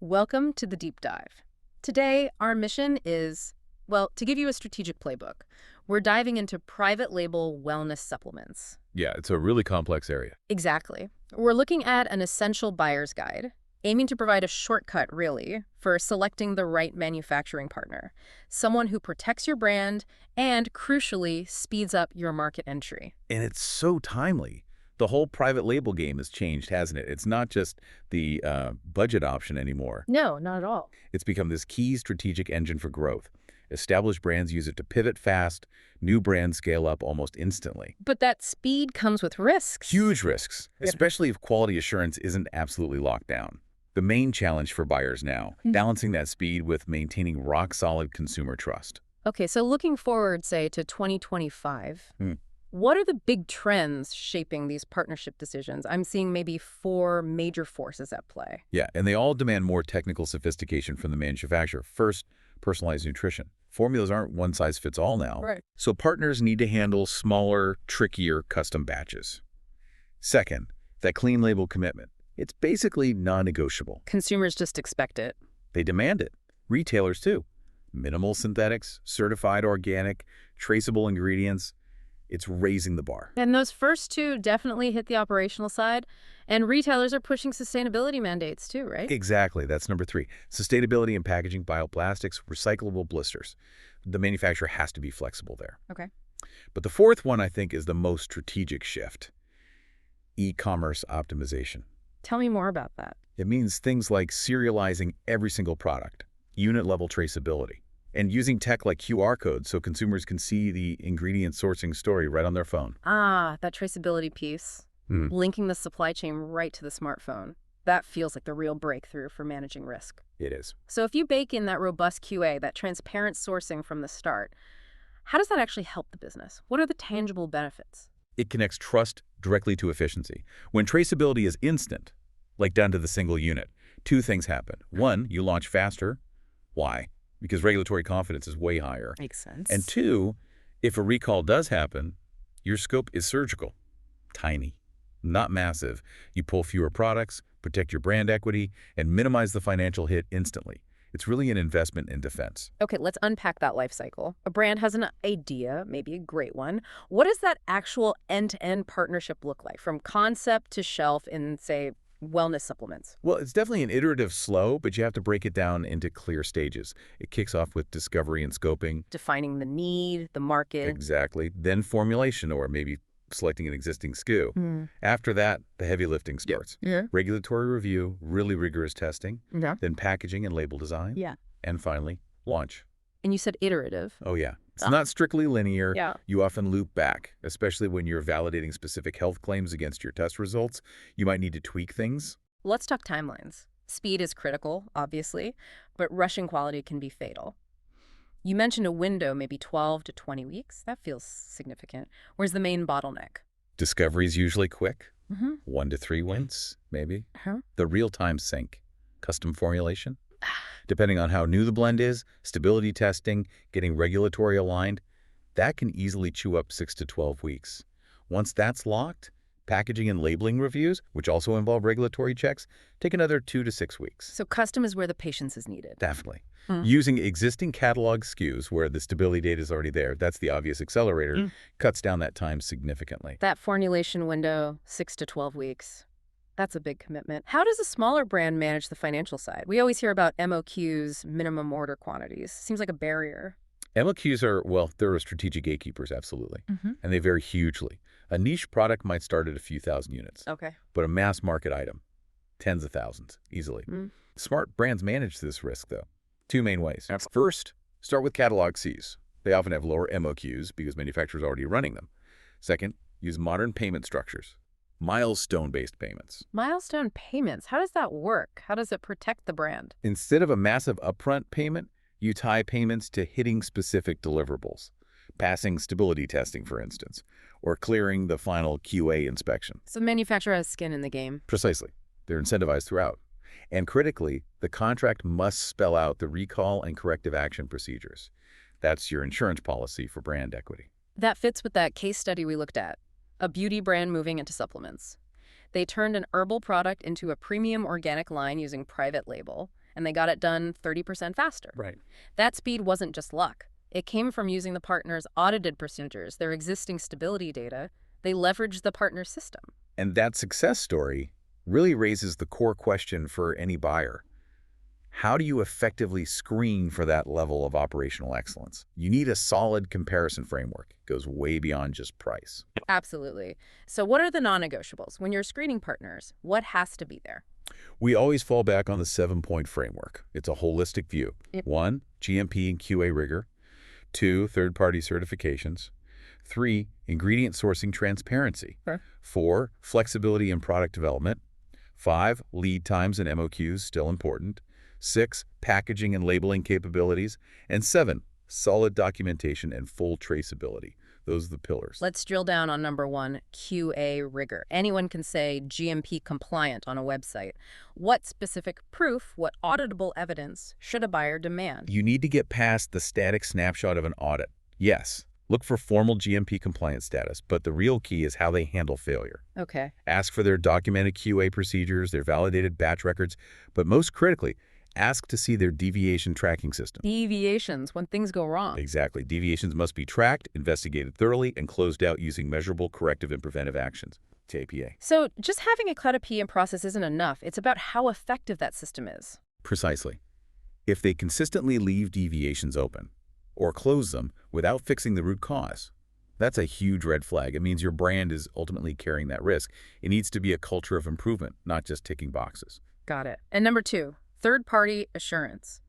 Welcome to the deep dive. Today, our mission is, well, to give you a strategic playbook. We're diving into private label wellness supplements. Yeah, it's a really complex area. Exactly. We're looking at an essential buyer's guide, aiming to provide a shortcut, really, for selecting the right manufacturing partner, someone who protects your brand and, crucially, speeds up your market entry. And it's so timely. The whole private label game has changed, hasn't it? It's not just the budget option anymore. No, not at all. It's become this key strategic engine for growth. Established brands use it to pivot fast. New brands scale up almost instantly. But that speed comes with risks. Huge risks, especially if quality assurance isn't absolutely locked down. The main challenge for buyers now, balancing that speed with maintaining rock-solid consumer trust. Okay, so looking forward, say, to 2025, what are the big trends shaping these partnership decisions? I'm seeing maybe 4 major forces at play. Yeah, and they all demand more technical sophistication from the manufacturer. First, personalized nutrition. Formulas aren't one-size-fits-all now. Right. So partners need to handle smaller, trickier custom batches. Second, that clean label commitment. It's basically non-negotiable. Consumers just expect it. They demand it. Retailers, too. Minimal synthetics, certified organic, traceable ingredients. It's raising the bar. And those first 2 definitely hit the operational side. And retailers are pushing sustainability mandates too, right? Exactly. That's number 3. Sustainability in packaging, bioplastics, recyclable blisters. The manufacturer has to be flexible there. Okay. But the fourth one, I think, is the most strategic shift. E-commerce optimization. Tell me more about that. It means things like serializing every single product, unit-level traceability, and using tech like QR codes so consumers can see the ingredient sourcing story right on their phone. Ah, that traceability piece. Linking the supply chain right to the smartphone. That feels like the real breakthrough for managing risk. It is. So if you bake in that robust QA, that transparent sourcing from the start, how does that actually help the business? What are the tangible benefits? It connects trust directly to efficiency. When traceability is instant, like down to the single unit, 2 things happen. 1, you launch faster. Why? Because regulatory confidence is way higher. Makes sense. And 2, if a recall does happen, your scope is surgical, tiny, not massive. You pull fewer products, protect your brand equity, and minimize the financial hit instantly. It's really an investment in defense. Okay, let's unpack that life cycle. A brand has an idea, maybe a great one. What does that actual end-to-end partnership look like, from concept to shelf in, say, wellness supplements? Well, it's definitely an iterative slow, but you have to break it down into clear stages. It kicks off with discovery and scoping. Defining the need, the market. Exactly. Then formulation, or maybe selecting an existing SKU. After that, the heavy lifting starts. Regulatory review, really rigorous testing, then packaging and label design, and finally, launch. And you said iterative. Oh, yeah. It's not strictly linear. Yeah. You often loop back, especially when you're validating specific health claims against your test results. You might need to tweak things. Let's talk timelines. Speed is critical, obviously, but rushing quality can be fatal. You mentioned a window, maybe 12 to 20 weeks. That feels significant. Where's the main bottleneck? Discovery is usually quick. 1 to 3 wins, maybe. The real-time sync, custom formulation. Depending on how new the blend is, stability testing, getting regulatory aligned, that can easily chew up 6 to 12 weeks. Once that's locked, packaging and labeling reviews, which also involve regulatory checks, take another 2 to 6 weeks. So custom is where the patience is needed. Definitely. Using existing catalog SKUs where the stability data is already there, that's the obvious accelerator, cuts down that time significantly. That formulation window, 6 to 12 weeks. That's a big commitment. How does a smaller brand manage the financial side? We always hear about MOQs, minimum order quantities. Seems like a barrier. MOQs are, well, they're strategic gatekeepers, absolutely. And they vary hugely. A niche product might start at a few thousand units. Okay. But a mass market item, tens of thousands, easily. Smart brands manage this risk, though. 2 main ways. First, start with catalog Cs. They often have lower MOQs because manufacturers are already running them. Second, use modern payment structures. Milestone-based payments. Milestone payments. How does that work? How does it protect the brand? Instead of a massive upfront payment, you tie payments to hitting specific deliverables, passing stability testing, for instance, or clearing the final QA inspection. So the manufacturer has skin in the game. Precisely. They're incentivized throughout. And critically, the contract must spell out the recall and corrective action procedures. That's your insurance policy for brand equity. That fits with that case study we looked at. A beauty brand moving into supplements. They turned an herbal product into a premium organic line using private label, and they got it done 30% faster. Right. That speed wasn't just luck. It came from using the partner's audited procedures, their existing stability data. They leveraged the partner's system. And that success story really raises the core question for any buyer. How do you effectively screen for that level of operational excellence? You need a solid comparison framework. It goes way beyond just price. Absolutely. So what are the non-negotiables? When you're screening partners, what has to be there? We always fall back on the 7-point framework. It's a holistic view. Yep. 1, GMP and QA rigor. 2, third-party certifications. 3, ingredient sourcing transparency. Okay. 4, flexibility in product development. 5, lead times and MOQs, still important. 6, packaging and labeling capabilities. And 7, solid documentation and full traceability. Those are the pillars. Let's drill down on number 1, QA rigor. Anyone can say GMP compliant on a website. What specific proof, what auditable evidence should a buyer demand? You need to get past the static snapshot of an audit. Yes, look for formal GMP compliance status, but the real key is how they handle failure. Okay. Ask for their documented QA procedures, their validated batch records, but most critically, ask to see their deviation tracking system. Deviations, when things go wrong. Exactly. Deviations must be tracked, investigated thoroughly, and closed out using measurable corrective and preventive actions. To APA. So just having a CUDP process isn't enough. It's about how effective that system is. Precisely. If they consistently leave deviations open or close them without fixing the root cause, that's a huge red flag. It means your brand is ultimately carrying that risk. It needs to be a culture of improvement, not just ticking boxes. Got it. And number 2, third-party assurance.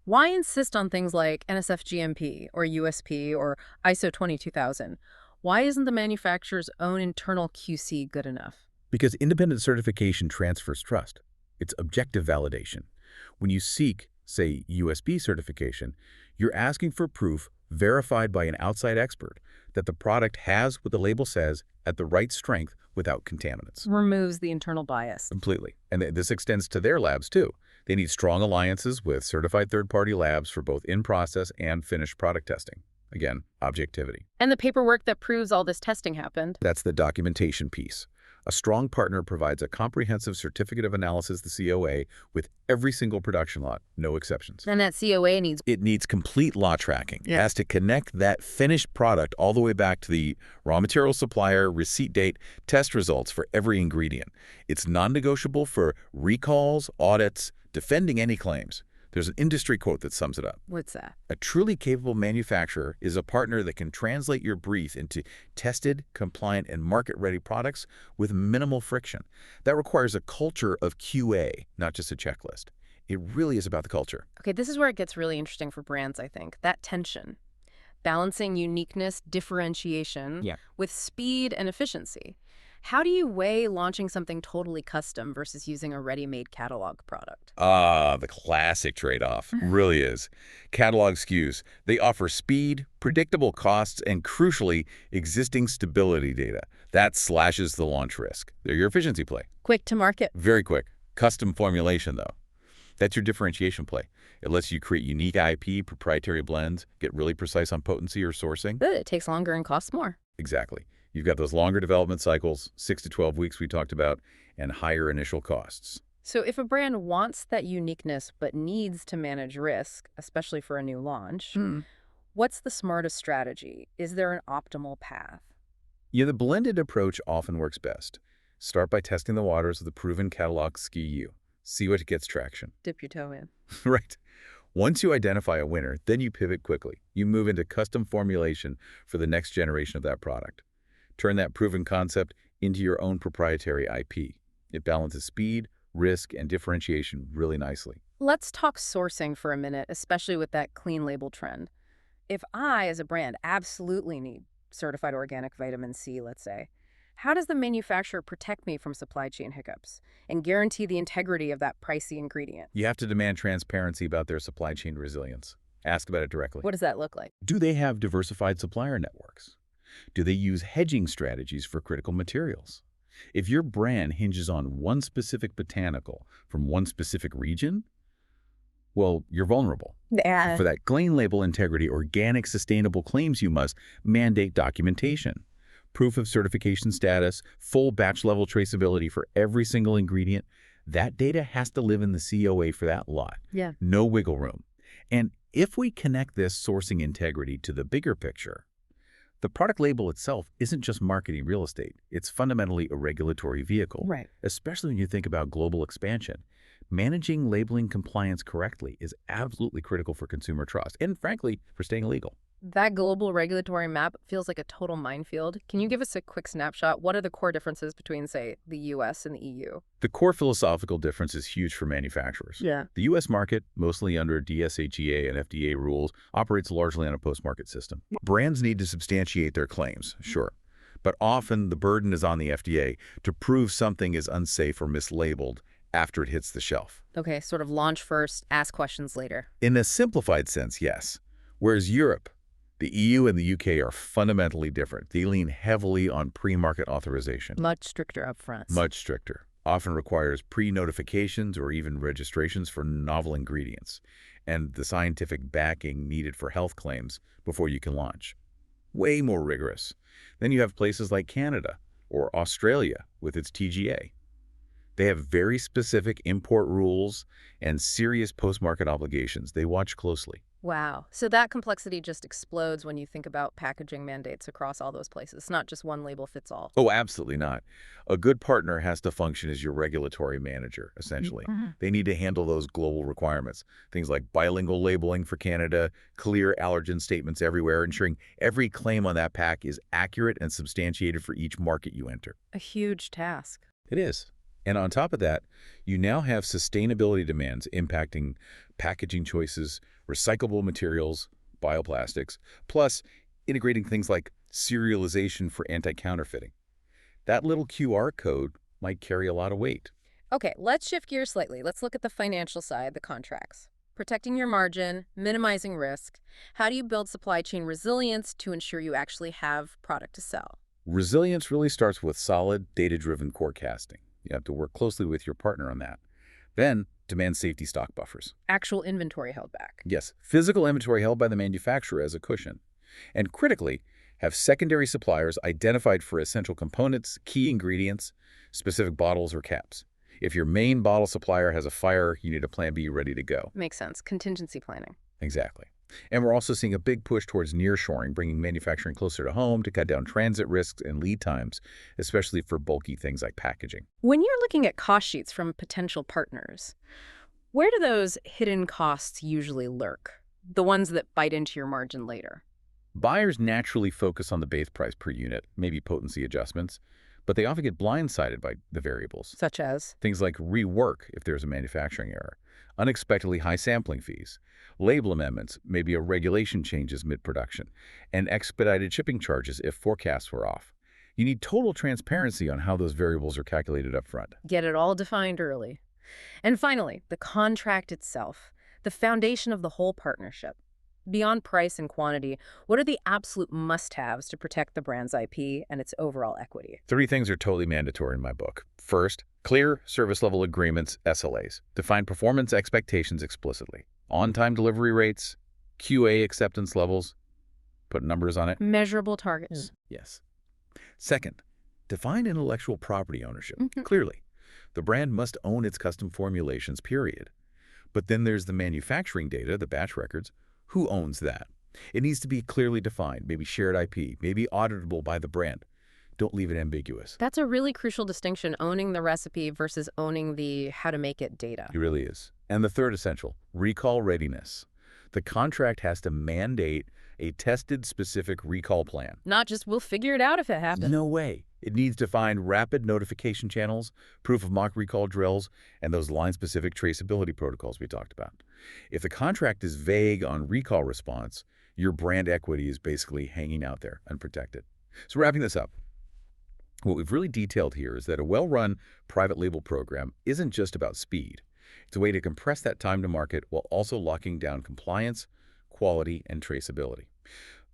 Why insist on things like NSF GMP or USP or ISO 22000? Why isn't the manufacturer's own internal QC good enough? Because independent certification transfers trust. It's objective validation. When you seek, say, USB certification, you're asking for proof verified by an outside expert that the product has what the label says at the right strength without contaminants. Removes the internal bias. Completely. And this extends to their labs, too. They need strong alliances with certified third-party labs for both in-process and finished product testing. Again, objectivity. And the paperwork that proves all this testing happened. That's the documentation piece. A strong partner provides a comprehensive certificate of analysis, the COA, with every single production lot, no exceptions. And that COA needs... It needs complete lot tracking. Yeah. It has to connect that finished product all the way back to the raw material supplier, receipt date, test results for every ingredient. It's non-negotiable for recalls, audits, defending any claims. There's an industry quote that sums it up. What's that? A truly capable manufacturer is a partner that can translate your brief into tested, compliant, and market-ready products with minimal friction. That requires a culture of QA, not just a checklist. It really is about the culture. Okay, this is where it gets really interesting for brands, I think. That tension. Balancing uniqueness, differentiation with speed and efficiency. How do you weigh launching something totally custom versus using a ready-made catalog product? The classic trade-off really is. Catalog SKUs, they offer speed, predictable costs, and crucially, existing stability data. That slashes the launch risk. They're your efficiency play. Quick to market. Very quick. Custom formulation, though. That's your differentiation play. It lets you create unique IP, proprietary blends, get really precise on potency or sourcing. Good. It takes longer and costs more. Exactly. You've got those longer development cycles, 6 to 12 weeks we talked about, and higher initial costs. So if a brand wants that uniqueness but needs to manage risk, especially for a new launch, what's the smartest strategy? Is there an optimal path? Yeah, the blended approach often works best. Start by testing the waters of the proven catalog SKU. See what gets traction. Dip your toe in. Right. Once you identify a winner, then you pivot quickly. You move into custom formulation for the next generation of that product. Turn that proven concept into your own proprietary IP. It balances speed, risk, and differentiation really nicely. Let's talk sourcing for a minute, especially with that clean label trend. If I, as a brand, absolutely need certified organic vitamin C, let's say, how does the manufacturer protect me from supply chain hiccups and guarantee the integrity of that pricey ingredient? You have to demand transparency about their supply chain resilience. Ask about it directly. What does that look like? Do they have diversified supplier networks? Do they use hedging strategies for critical materials? If your brand hinges on one specific botanical from one specific region, well, you're vulnerable. For that clean label integrity, organic, sustainable claims, you must mandate documentation, proof of certification status, full batch level traceability for every single ingredient. That data has to live in the COA for that lot. Yeah. No wiggle room. And if we connect this sourcing integrity to the bigger picture, the product label itself isn't just marketing real estate. It's fundamentally a regulatory vehicle, Right. especially when you think about global expansion. Managing labeling compliance correctly is absolutely critical for consumer trust and, frankly, for staying legal. That global regulatory map feels like a total minefield. Can you give us a quick snapshot? What are the core differences between, say, the US and the EU? The core philosophical difference is huge for manufacturers. Yeah. The U.S. market, mostly under DSHEA and FDA rules, operates largely on a post-market system. Brands need to substantiate their claims, sure, but often the burden is on the FDA to prove something is unsafe or mislabeled after it hits the shelf. Okay, sort of launch first, ask questions later. In a simplified sense, yes. Whereas Europe, the EU and the UK are fundamentally different. They lean heavily on pre-market authorization. Much stricter up front. Much stricter. Often requires pre-notifications or even registrations for novel ingredients, and the scientific backing needed for health claims before you can launch. Way more rigorous. Then you have places like Canada or Australia with its TGA. They have very specific import rules and serious post-market obligations they watch closely. Wow. So that complexity just explodes when you think about packaging mandates across all those places. It's not just one label fits all. Oh, absolutely not. A good partner has to function as your regulatory manager, essentially. They need to handle those global requirements, things like bilingual labeling for Canada, clear allergen statements everywhere, ensuring every claim on that pack is accurate and substantiated for each market you enter. A huge task. It is. And on top of that, you now have sustainability demands impacting packaging choices, recyclable materials, bioplastics, plus integrating things like serialization for anti-counterfeiting. That little QR code might carry a lot of weight. Okay, let's shift gears slightly. Let's look at the financial side, the contracts. Protecting your margin, minimizing risk. How do you build supply chain resilience to ensure you actually have product to sell? Resilience really starts with solid, data-driven forecasting. You have to work closely with your partner on that. Then, demand safety stock buffers. Actual inventory held back. Yes, physical inventory held by the manufacturer as a cushion. And critically, have secondary suppliers identified for essential components, key ingredients, specific bottles or caps. If your main bottle supplier has a fire, you need a plan B ready to go. Makes sense. Contingency planning. Exactly. And we're also seeing a big push towards nearshoring, bringing manufacturing closer to home to cut down transit risks and lead times, especially for bulky things like packaging. When you're looking at cost sheets from potential partners, where do those hidden costs usually lurk? The ones that bite into your margin later? Buyers naturally focus on the base price per unit, maybe potency adjustments, but they often get blindsided by the variables. Such as? Things like rework if there's a manufacturing error, unexpectedly high sampling fees, label amendments, maybe a regulation changes mid-production, and expedited shipping charges if forecasts were off. You need total transparency on how those variables are calculated up front. Get it all defined early. And finally, the contract itself, the foundation of the whole partnership. Beyond price and quantity, what are the absolute must-haves to protect the brand's IP and its overall equity? 3 things are totally mandatory in my book. First, clear service level agreements, SLAs. Define performance expectations explicitly. On-time delivery rates, QA acceptance levels, put numbers on it. Measurable targets. Yes. Second, define intellectual property ownership clearly. The brand must own its custom formulations, period. But then there's the manufacturing data, the batch records. Who owns that? It needs to be clearly defined, maybe shared IP, maybe auditable by the brand. Don't leave it ambiguous. That's a really crucial distinction, owning the recipe versus owning the how to make it data. It really is. And the third essential, recall readiness. The contract has to mandate a tested specific recall plan. Not just we'll figure it out if it happens. No way. It needs to find rapid notification channels, proof of mock recall drills, and those line-specific traceability protocols we talked about. If the contract is vague on recall response, your brand equity is basically hanging out there unprotected. So wrapping this up, what we've really detailed here is that a well-run private label program isn't just about speed. It's a way to compress that time to market while also locking down compliance, quality, and traceability.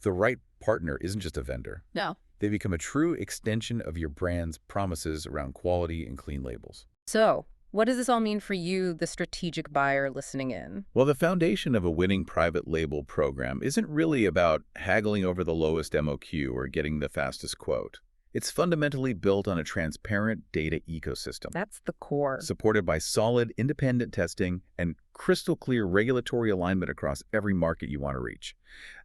The right partner isn't just a vendor. No. They become a true extension of your brand's promises around quality and clean labels. So, what does this all mean for you, the strategic buyer listening in? Well, the foundation of a winning private label program isn't really about haggling over the lowest MOQ or getting the fastest quote. It's fundamentally built on a transparent data ecosystem, That's the core. supported by solid, independent testing and crystal clear regulatory alignment across every market you want to reach.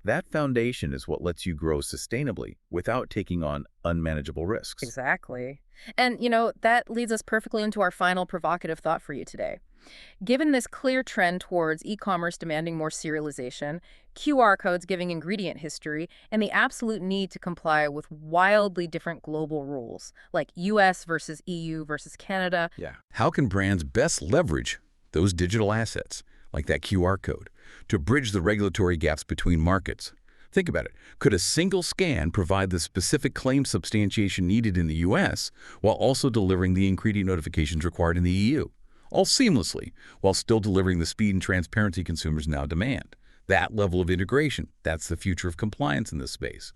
That foundation is what lets you grow sustainably without taking on unmanageable risks. Exactly. And, that leads us perfectly into our final provocative thought for you today. Given this clear trend towards e-commerce demanding more serialization, QR codes giving ingredient history, and the absolute need to comply with wildly different global rules, like US versus EU versus Canada. Yeah. How can brands best leverage those digital assets, like that QR code, to bridge the regulatory gaps between markets? Think about it. Could a single scan provide the specific claim substantiation needed in the US while also delivering the ingredient notifications required in the EU? All seamlessly, while still delivering the speed and transparency consumers now demand. That level of integration, that's the future of compliance in this space.